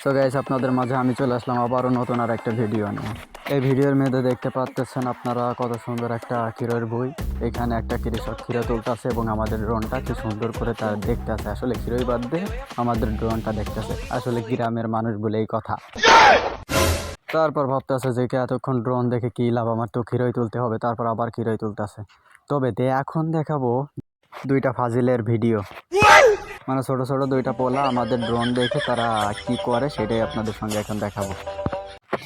So guys, আপনাদের মাঝে আমি চলে আসলাম আবারও নতুন আর একটা ভিডিও নিয়ে। এই ভিডিওর মধ্যে দেখতে পাচ্ছেন আপনারা কত সুন্দর একটা ক্ষীরের বই। এখানে একটা কৃষক ক্ষীর তুলতেছে এবং আমাদের ড্রোনটা কি সুন্দর করে তার দেখতেছে। আসলে ক্ষীরই বাদ দিয়ে আমাদের ড্রোনটা দেখতেছে। আসলে গ্রামের মানুষ বলে এই কথা। তারপর ভাবতেছে যে এতক্ষণ ড্রোন দেখে কি লাভ, আমার তো ক্ষীরই তুলতে হবে। তারপর আবার ক্ষীরই তুলতেছে। তবে এখন দেখাবো দুইটা ফাজিলের ভিডিও। মানে ছোট ছোট দুইটা পোলা আমাদের ড্রোন দেখে তারা কি করে সেটাই আপনাদের সঙ্গে এখন দেখাবো।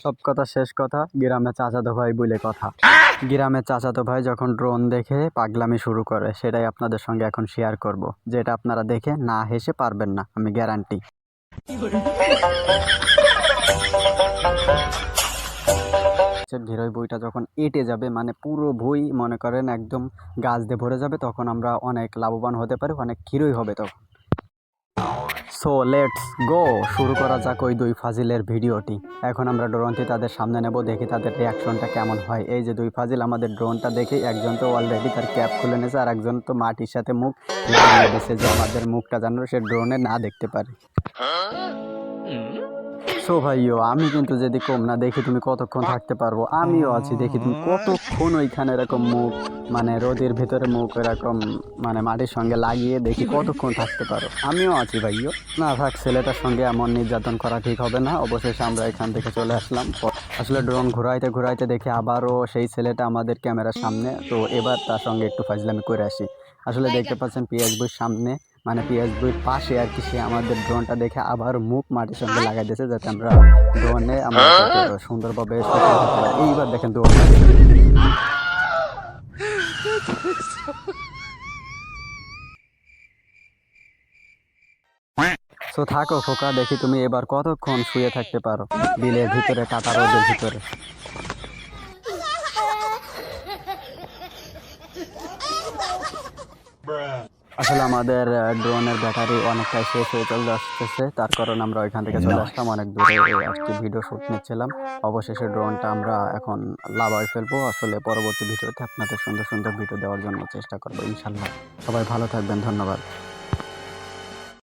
সব কথা শেষ কথা, গ্রামে চাচাতো ভাই বলে কথা। গ্রামে চাচাতো ভাই যখন ড্রোন দেখে পাগলামি শুরু করে সেটাই আপনাদের সঙ্গে এখন শেয়ার করব, যেটা আপনারা দেখে না হেসে পারবেন না, আমি গ্যারান্টি। ঘিরই বইটা যখন এঁটে যাবে, মানে পুরো বই মনে করেন একদম গাছ দিয়ে ভরে যাবে, তখন আমরা অনেক লাভবান হতে পারি, অনেক ক্ষীরই হবে তখন। সো লেটস গো, শুরু করা যাক ওই দুই ফাজিলের ভিডিওটি। এখন আমরা ড্রোনটি তাদের সামনে নেব, দেখি তাদের রিয়াকশনটা কেমন হয়। এই যে দুই ফাজিল আমাদের ড্রোনটা দেখে একজন তো অলরেডি তার ক্যাপ খুলে নিয়েছে, আর একজন তো মাটির সাথে মুখ লাগিয়ে দিয়েছে যে আমাদের মুখটা যেন সে ড্রোনে না দেখতে পারে। সো ভাইও, আমি কিন্তু যদি কম না, দেখি তুমি কতক্ষণ থাকতে পারবো। আমিও আছি, দেখি তুমি কতক্ষণ ওইখানে এরকম মুখ, মানে রোদের ভিতরে মুখ এরকম মানে মাটির সঙ্গে লাগিয়ে দেখি কতক্ষণ থাকতে পারো। আমিও আছি ভাইও। না থাক, ছেলেটার সঙ্গে এমন নির্যাতন করা ঠিক হবে না। অবশেষে আমরা এখান থেকে চলে আসলাম। আসলে ড্রোন ঘুরাইতে ঘুরাইতে দেখি আবারও সেই ছেলেটা আমাদের ক্যামেরার সামনে। তো এবার তার সঙ্গে একটু ফাজলামি করে আসি। আসলে দেখতে পাচ্ছেন পিএস বইয়ের সামনে, মানে পিএস বইয়ের পাশে আর কি, সে আমাদের ড্রোনটা দেখে আবার মুখ মাটির সঙ্গে লাগাই দিয়েছে যাতে আমরা ড্রোনে আমরা সুন্দরভাবে শুকিয়ে থাকতে পারি। এইবার দেখেন ড্রোনটা। সো থাকো খোকা, দেখি তুমি এবার কতক্ষণ শুয়ে থাকতে পারো বিলের ভিতরে, কাটা রোদের ভিতরে। আসলে আমাদের ড্রোনের ব্যাটারি অনেকটাই শেষ হয়ে চলে আসতেছে, তার কারণে আমরা ওইখান থেকে চলে আসলাম, অনেক দূরে আসছি, ভিডিও শ্যুট নিচ্ছিলাম। অবশেষে ড্রোনটা আমরা এখন লাভায় ফেলবো। আসলে পরবর্তী ভিডিওতে আপনাদের সুন্দর সুন্দর ভিডিও দেওয়ার জন্য চেষ্টা করবো ইনশাল্লাহ। সবাই ভালো থাকবেন, ধন্যবাদ।